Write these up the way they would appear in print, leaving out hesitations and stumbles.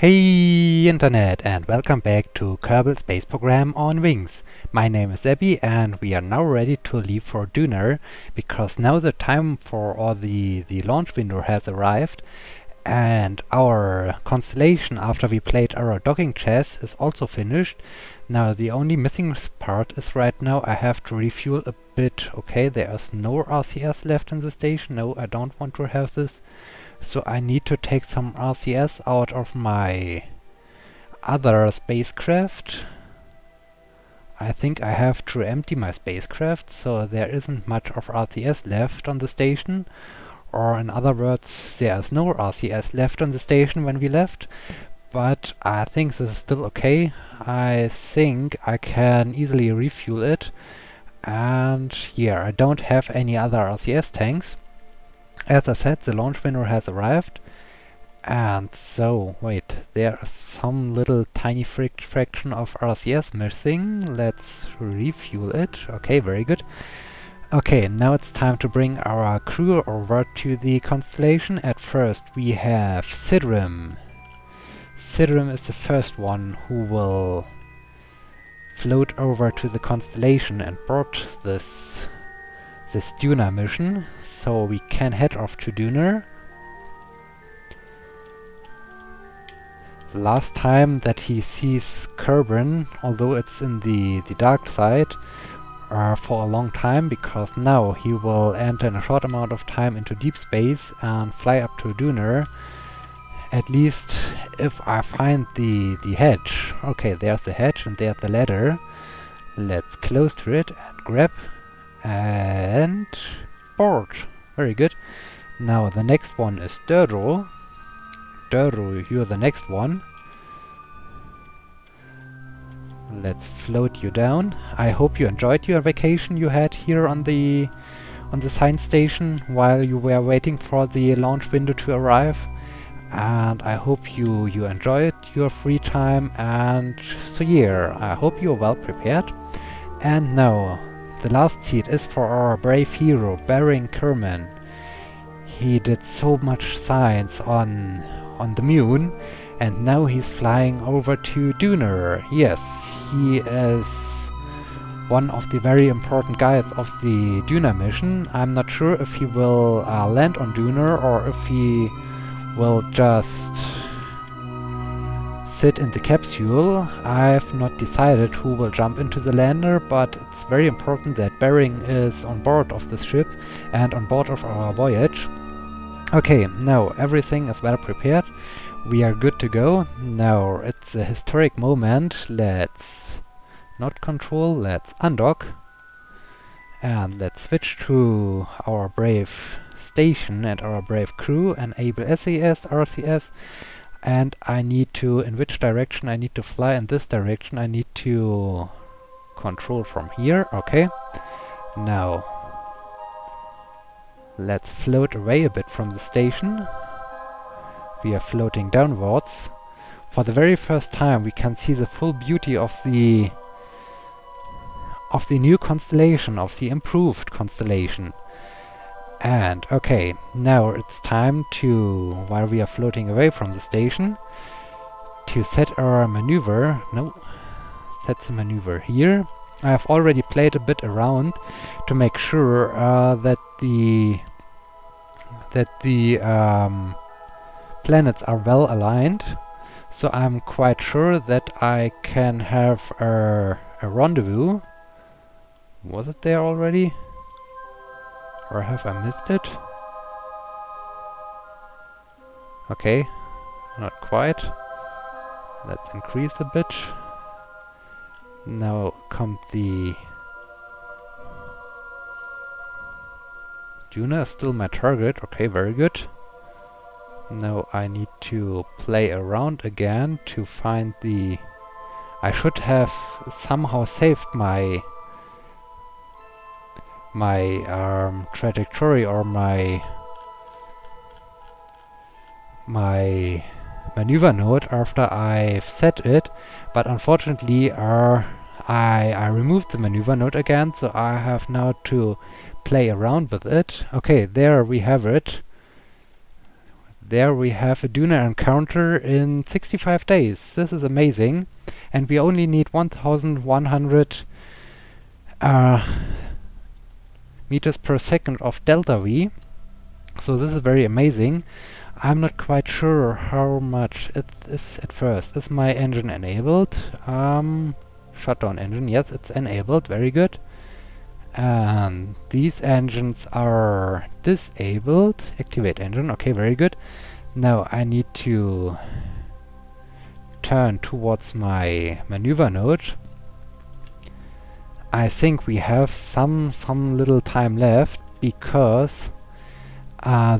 Hey Internet, and welcome back to Kerbal Space Program on Wings. My name is Abby and we are now ready to leave for Duna because now the time for the launch window has arrived and our constellation after we played our docking chess is also finished. Now the only missing part is right now I have to refuel a bit. Okay, there is no RCS left in the station. No, I don't want to have this. So I need to take some RCS out of my other spacecraft. I think I have to empty my spacecraft, so there isn't much of RCS left on the station. Or in other words, there is no RCS left on the station when we left. But I think this is still okay. I think I can easily refuel it. And yeah, I don't have any other RCS tanks. As I said, the launch window has arrived, and so, wait, there is some little tiny fraction of RCS missing. Let's refuel it. Okay, very good. Okay, now it's time to bring our crew over to the constellation. At first we have Sidrim. Sidrim is the first one who will float over to the constellation and board this Duna mission, so we can head off to Duna. The last time that he sees Kerbal, although it's in the dark side, for a long time, because now he will enter in a short amount of time into deep space and fly up to Duna. At least if I find the hedge. Okay, there's the hedge and there's the ladder. Let's close to it and grab and board. Very good. Now the next one is Duro. Duro, you're the next one. Let's float you down. I hope you enjoyed your vacation you had here on the science station while you were waiting for the launch window to arrive. And I hope you enjoyed your free time, and so yeah, I hope you're well prepared. And now the last seat is for our brave hero, Baron Kerman. He did so much science on the moon, and now he's flying over to Duna. Yes, he is one of the very important guys of the Duna mission. I'm not sure if he will land on Duna or if he will just sit in the capsule. I've not decided who will jump into the lander, but it's very important that Baron is on board of this ship and on board of our voyage. Okay, now everything is well prepared. We are good to go. Now it's a historic moment. Let's not control, let's undock. And let's switch to our brave station and our brave crew, enable SAS, RCS. And I need to, in which direction I need to fly? In this direction I need to control from here. Okay. Now let's float away a bit from the station. We are floating downwards. For the very first time we can see the full beauty of the new constellation, of the improved constellation. And okay, now it's time to, while we are floating away from the station, to set our maneuver. No, set the maneuver here. I have already played a bit around to make sure that the planets are well aligned. So I'm quite sure that I can have a rendezvous. Was it there already? Or have I missed it? Okay, not quite. Let's increase a bit. Now comes the Duna is still my target. Okay, very good. Now I need to play around again to find the... I should have somehow saved my trajectory or my maneuver node after I've set it, but unfortunately I removed the maneuver node again, so I have now to play around with it. Okay, there we have it. There we have a Duna encounter in 65 days. This is amazing. And we only need 1100 meters per second of delta V. So this is very amazing. I'm not quite sure how much it is at first. Is my engine enabled? Shutdown engine, yes, it's enabled, very good. And these engines are disabled. Activate engine, okay, very good. Now I need to turn towards my maneuver node. I think we have some little time left, because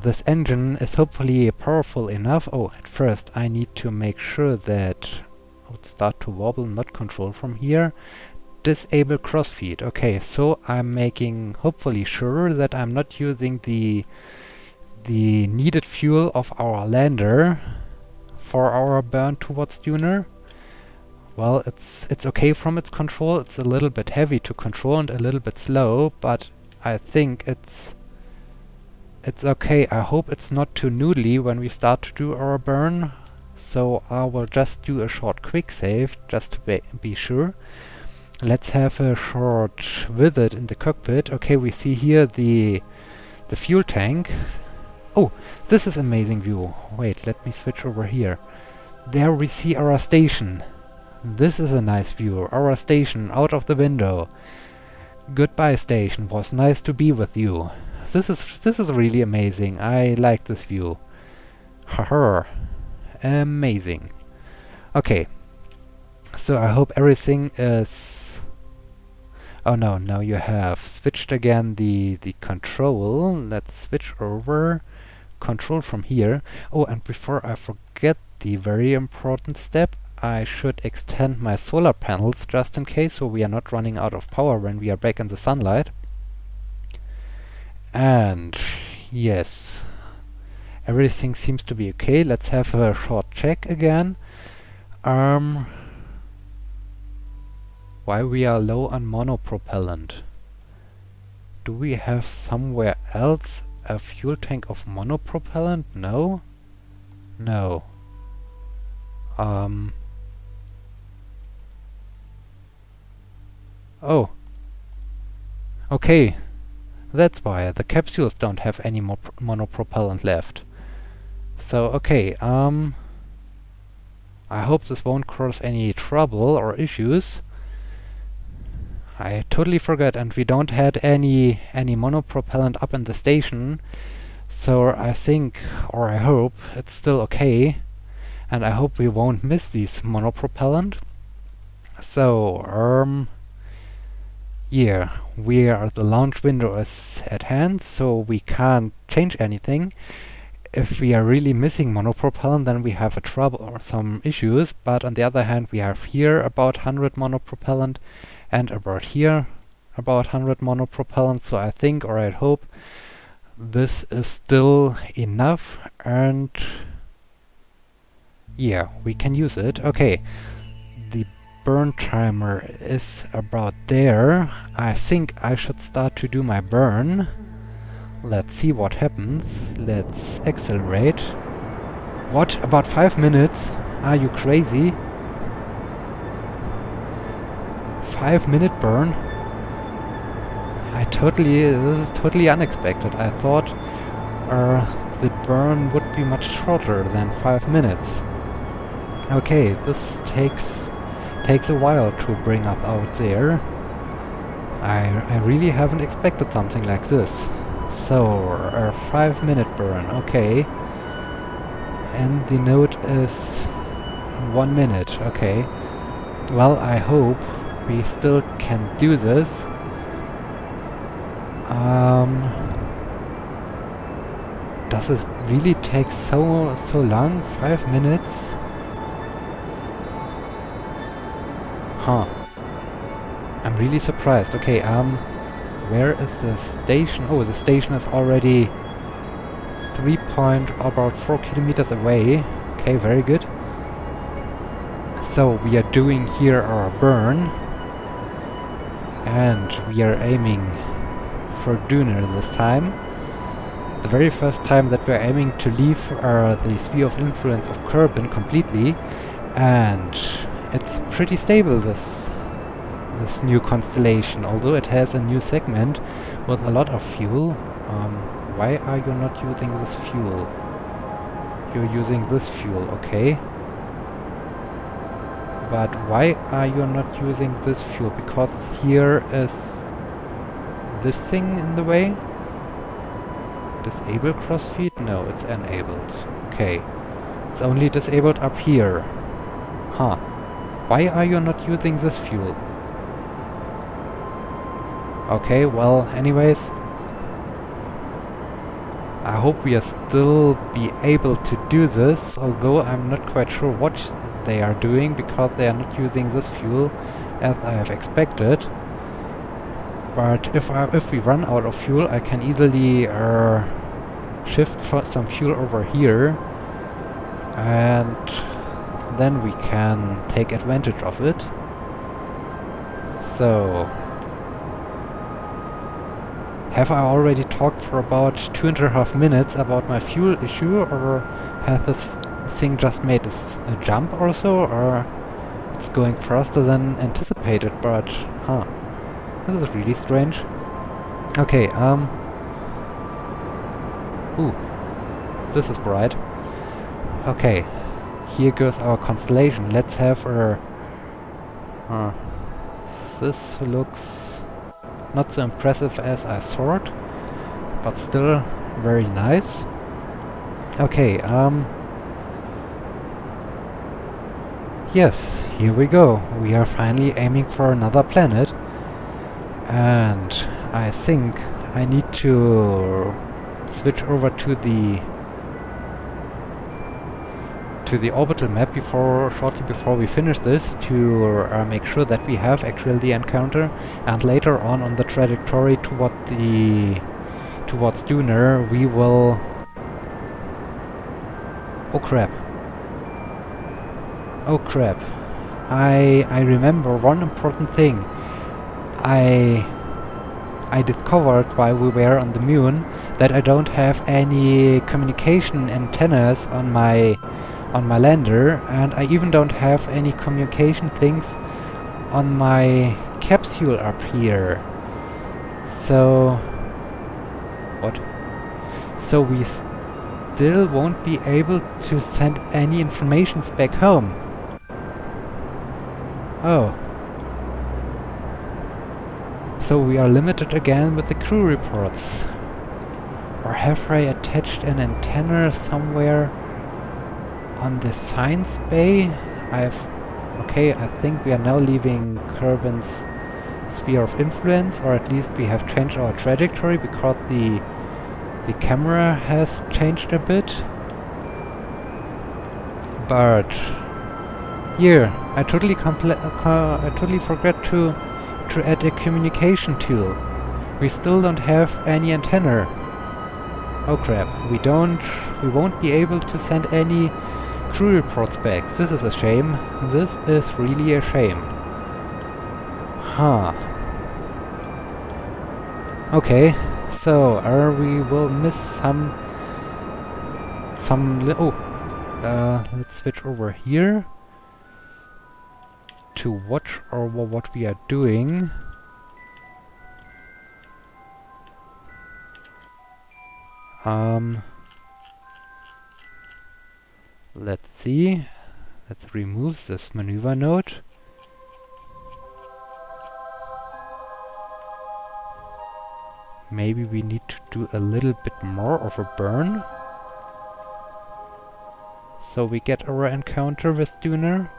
this engine is hopefully powerful enough. Oh, at first I need to make sure that I would start to wobble, not control from here. Disable crossfeed. Okay, so I'm making hopefully sure that I'm not using the needed fuel of our lander for our burn towards Duna. Well, it's okay from its control. It's a little bit heavy to control and a little bit slow, but I think it's okay. I hope it's not too noodly when we start to do our burn. So I will just do a short quick save just to be sure. Let's have a short visit in the cockpit. Okay, we see here the fuel tank. Oh, this is amazing view. Wait, let me switch over here. There we see our station. This is a nice view. Our station out of the window. Goodbye station, was nice to be with you. This is really amazing. I like this view. Haha. Amazing. Okay. So I hope everything is... Oh no, now you have switched again the control. Let's switch over. Control from here. Oh, and before I forget the very important step, I should extend my solar panels just in case, so we are not running out of power when we are back in the sunlight. And yes, everything seems to be okay. Let's have a short check again. Why we are low on monopropellant? Do we have somewhere else a fuel tank of monopropellant? No? No. Oh. Okay. That's why the capsules don't have any more monopropellant left. So, okay, I hope this won't cause any trouble or issues. I totally forgot, and we don't had any monopropellant up in the station. So I think, or I hope, it's still okay. And I hope we won't miss these monopropellant. So, yeah, the launch window is at hand, so we can't change anything. If we are really missing monopropellant, then we have a trouble or some issues. But on the other hand, we have here about 100 monopropellant, and about here about 100 monopropellant. So I think, or I hope, this is still enough, and yeah, we can use it. Okay, the burn timer is about there. I think I should start to do my burn. Let's see what happens. Let's accelerate. What? About 5 minutes? Are you crazy? 5-minute burn? This is totally unexpected. I thought the burn would be much shorter than 5 minutes. Okay, this takes a while to bring us out there. I really haven't expected something like this. So, a 5-minute burn, okay. And the node is 1 minute, okay. Well, I hope we still can do this. Does it really take so long? 5 minutes? Huh. I'm really surprised. Okay, where is the station? Oh, the station is already about 4 kilometers away. Okay, very good. So we are doing here our burn, and we are aiming for Duna this time. the very first time that we're aiming to leave the sphere of influence of Kerbin completely, and it's pretty stable, this new constellation, although it has a new segment with a lot of fuel. Why are you not using this fuel? You're using this fuel, okay. But why are you not using this fuel? Because here is this thing in the way? Disable crossfeed? No, it's enabled. Okay. It's only disabled up here. Huh. Why are you not using this fuel? Okay, well, anyways, I hope we are still be able to do this, although I'm not quite sure what they are doing, because they are not using this fuel as I have expected. But if we run out of fuel, I can easily shift for some fuel over here, and then we can take advantage of it. So, have I already talked for about 2.5 minutes about my fuel issue, or has this thing just made a jump or so, or it's going faster than anticipated? But, huh, this is really strange. Okay, ooh, this is bright. Okay, here goes our constellation. Let's have a... this looks not so impressive as I thought, but still very nice. Okay, yes, here we go. We are finally aiming for another planet, and I think I need to switch over to the orbital map shortly before we finish this, to make sure that we have actually the encounter, and later on the trajectory towards Duna we will... Oh crap. Oh crap. I remember one important thing. I discovered while we were on the moon that I don't have any communication antennas on my lander, and I even don't have any communication things on my capsule up here. So... what? So we still won't be able to send any informations back home. Oh. So we are limited again with the crew reports. Or have I attached an antenna somewhere on the science bay? Okay, I think we are now leaving Kerbin's sphere of influence, or at least we have changed our trajectory because the camera has changed a bit. But here, I totally forgot to add a communication tool. We still don't have any antenna. Oh crap, we won't be able to send any crew reports back. This is a shame. This is really a shame. Huh. Okay, so we will miss some let's switch over here to watch over what we are doing. Let's see. Let's remove this maneuver node. Maybe we need to do a little bit more of a burn, so we get our encounter with Duna.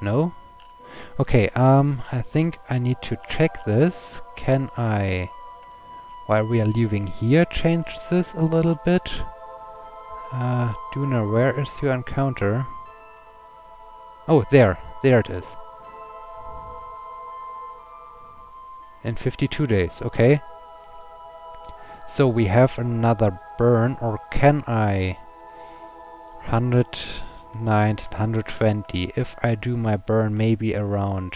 No? Okay, I think I need to check this. Can I, while we are leaving here, change this a little bit? Duna, where is your encounter? Oh, there it is. In 52 days, okay. So we have another burn, or can I? 109, 120. If I do my burn maybe around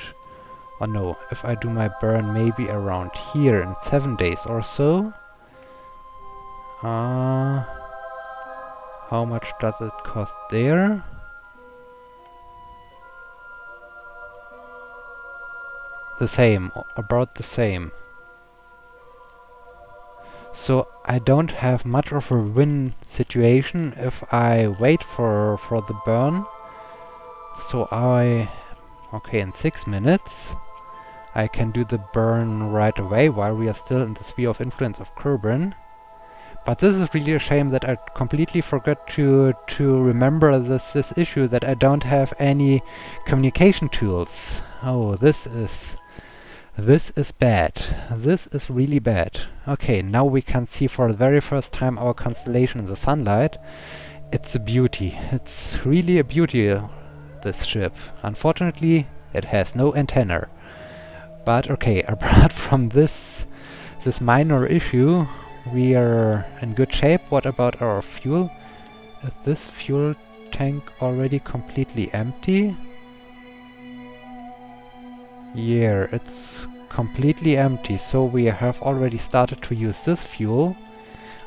Oh no, if I do my burn maybe around here in 7 days or so. How much does it cost there? The same, about the same. So I don't have much of a win situation if I wait for the burn. So okay, in 6 minutes I can do the burn right away while we are still in the sphere of influence of Kerbal. But this is really a shame that I completely forgot to remember this issue that I don't have any communication tools. Oh, this is bad. This is really bad. Okay, now we can see for the very first time our constellation in the sunlight. It's a beauty. It's really a beauty, this ship. Unfortunately, it has no antenna. But okay, apart from this minor issue, we are in good shape. What about our fuel? Is this fuel tank already completely empty? Yeah, it's completely empty, so we have already started to use this fuel.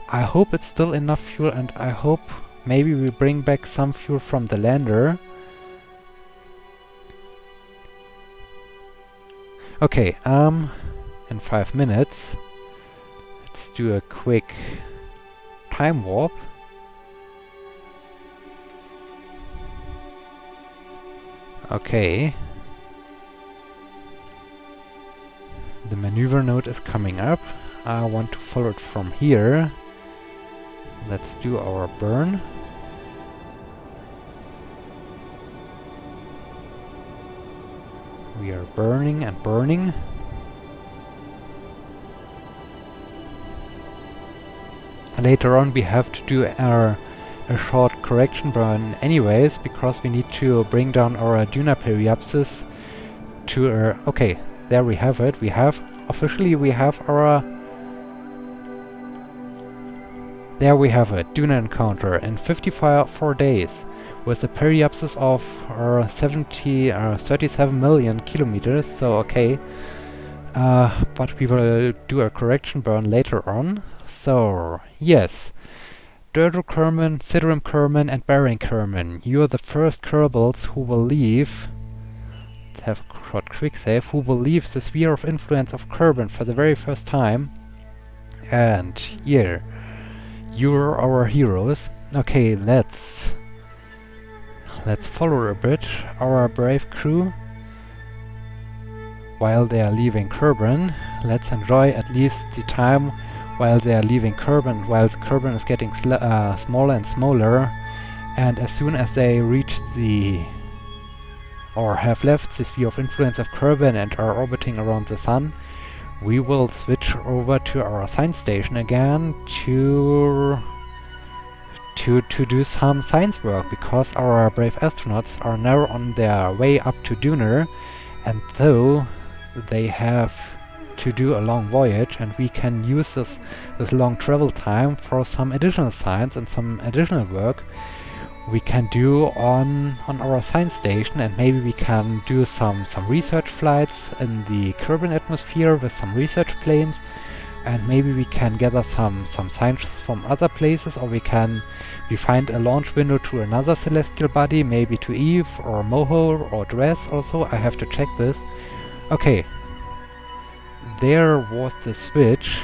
I hope it's still enough fuel, and I hope maybe we bring back some fuel from the lander. Okay, in 5 minutes, let's do a quick time warp. Okay. The maneuver node is coming up. I want to follow it from here. Let's do our burn. We are burning and burning. Later on we have to do a short correction burn anyways, because we need to bring down our Duna periapsis to okay, there we have it. Officially we have our... There we have it, Duna encounter in 54 days with a periapsis of 37 million kilometers, so okay. But we will do a correction burn later on. So, yes. Durdle Kerman, Sidram Kerman and Baring Kerman, you're the first Kerbals who will leave... Let's have a short quick save. Who will leave the sphere of influence of Kerbal for the very first time. And, yeah. You're our heroes. Okay, let's follow a bit our brave crew while they are leaving Kerbal. Let's enjoy at least the time while they are leaving Kerbal, while Kerbal is getting smaller and smaller. And as soon as they reach or have left the sphere of influence of Kerbal and are orbiting around the sun, we will switch over to our science station again to do some science work, because our brave astronauts are now on their way up to Duna, and though they have to do a long voyage, and we can use this long travel time for some additional science and some additional work we can do on our science station, and maybe we can do some research flights in the Kerbal atmosphere with some research planes, and maybe we can gather some scientists from other places, or we find a launch window to another celestial body, maybe to Eve or Moho or Dress also. I have to check this. Okay. There was the switch.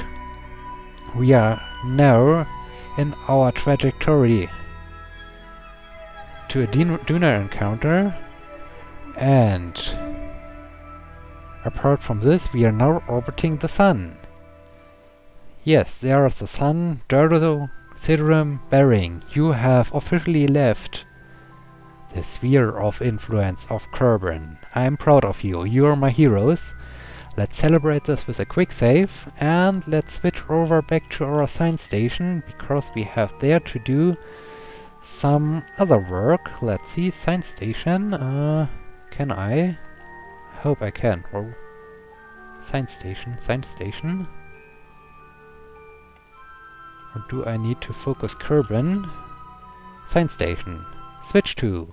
We are now in our trajectory to a Duna encounter, and apart from this we are now orbiting the sun. Yes, there is the sun. Durdo, Sidram, Baring, you have officially left the sphere of influence of Kerbal. I am proud of you. You are my heroes. Let's celebrate this with a quick save, and let's switch over back to our science station, because we have there to do some other work. Let's see, science station. Can I? Hope I can. Oh, science station. Or do I need to focus Kerbal? Science station. Switch to.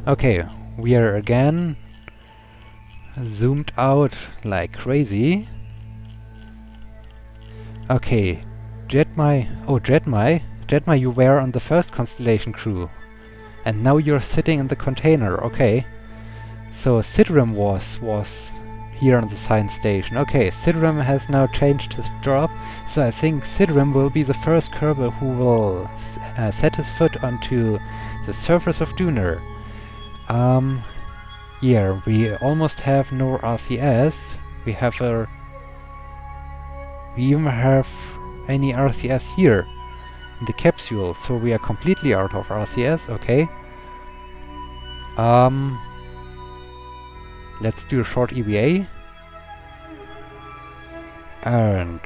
Okay, we are again zoomed out like crazy. Okay, Jetmai, you were on the first Constellation crew, and now you're sitting in the container. Okay, so Sidram was here on the science station. Okay, Sidram has now changed his job, so I think Sidram will be the first Kerbal who will set his foot onto the surface of Duna. Yeah, we almost have no RCS. We even have any RCS here in the capsule, so we are completely out of RCS. Okay. Let's do a short EVA. And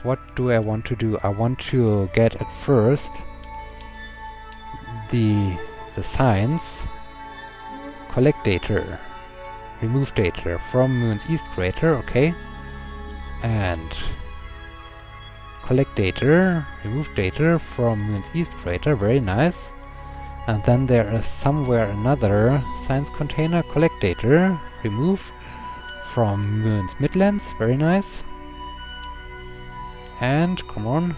what do I want to do? I want to get at first the science, collect data, remove data from Moon's east crater. Okay. And collect data, remove data from Moon's east crater. Very nice. And then there is somewhere another science container. Collect data, remove from Moon's midlands. Very nice. And come on.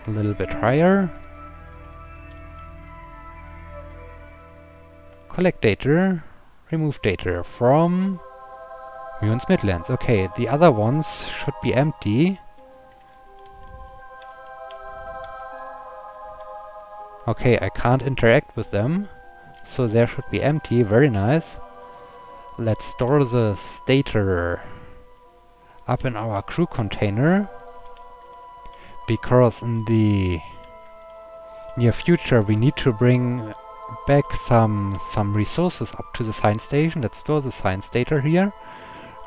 A little bit higher. Collect data, remove data from Moon's midlands. Okay, the other ones should be empty. Okay, I can't interact with them, so they should be empty. Very nice. Let's store the data up in our crew container, because in the near future we need to bring back some resources up to the science station. Let's store the science data here.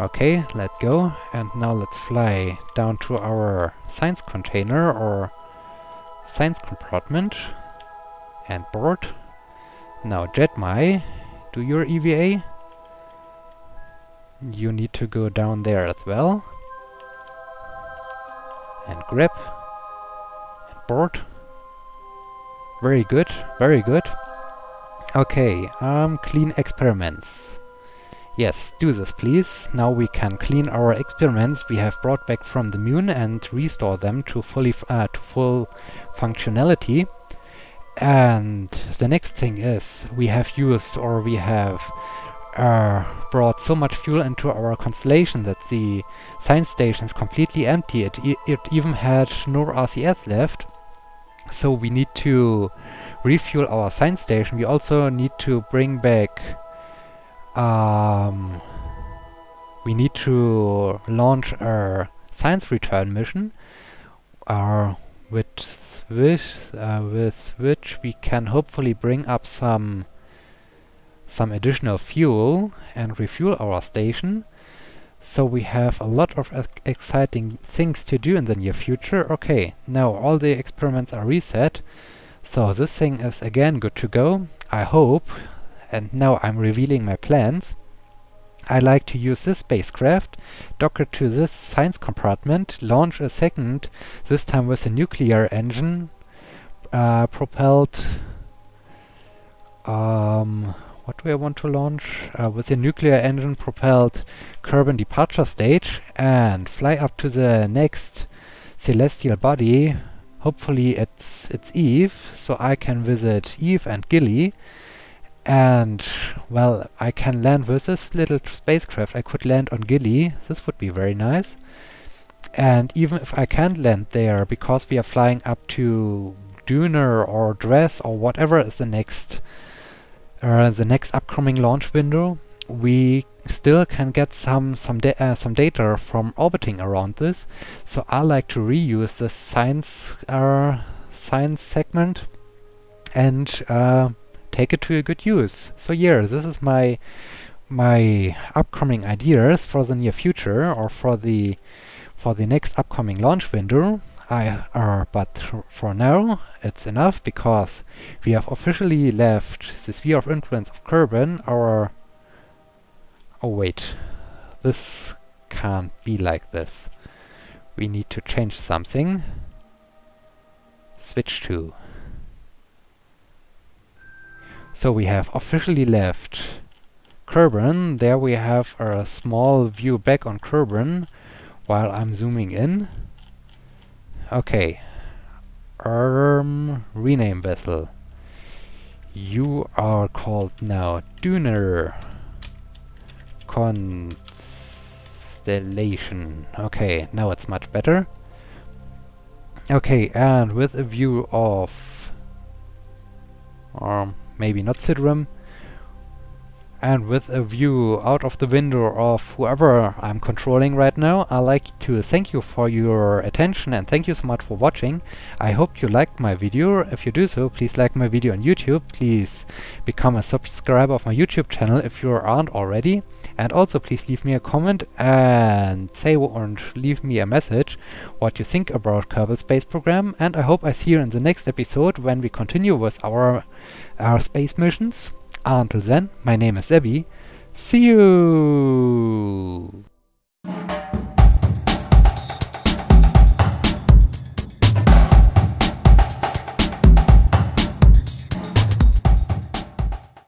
Okay, let's go. And now let's fly down to our science container or science compartment and board. Now Jetmai, do your EVA. You need to go down there as well. And grab and board. Very good, very good. Okay, clean experiments. Yes, do this please. Now we can clean our experiments we have brought back from the moon and restore them to full functionality. And the next thing is we have brought so much fuel into our constellation that the science station is completely empty. It even had no RCS left. So we need to refuel our science station. We also need to bring back we need to launch a science return mission with which we can hopefully bring up some additional fuel and refuel our station. So we have a lot of exciting things to do in the near future. Okay, now all the experiments are reset. So this thing is again good to go, I hope. And now I'm revealing my plans. I like to use this spacecraft, dock it to this science compartment, launch a second, this time with a nuclear engine propelled. What do I want to launch? With a nuclear engine propelled Kerbal departure stage and fly up to the next celestial body. Hopefully it's Eve, so I can visit Eve and Gilly. And, well, I can land with this little spacecraft. I could land on Gilly. This would be very nice. And even if I can't land there, because we are flying up to Duna or Dress or whatever is the next upcoming launch window, we still can get some data from orbiting around this. So I like to reuse the science segment and take it to a good use. So yeah, this is my upcoming ideas for the near future or for the next upcoming launch window. But for now it's enough, because we have officially left the sphere of influence of Kerbal. Oh wait, this can't be like this. We need to change something. switch to. So we have officially left Kerbal. There we have a small view back on Kerbal while I'm zooming in. Okay. Rename vessel. You are called now Duna Constellation. Okay, now it's much better. Okay, and with a view of maybe not Sidrum, and with a view out of the window of whoever I'm controlling right now, I'd like to thank you for your attention and thank you so much for watching. I hope you liked my video. If you do so, please like my video on YouTube. Please become a subscriber of my YouTube channel if you aren't already. And also please leave me a comment and leave me a message what you think about Kerbal Space Program. And I hope I see you in the next episode when we continue with our space missions. Until then, my name is Abby. See you!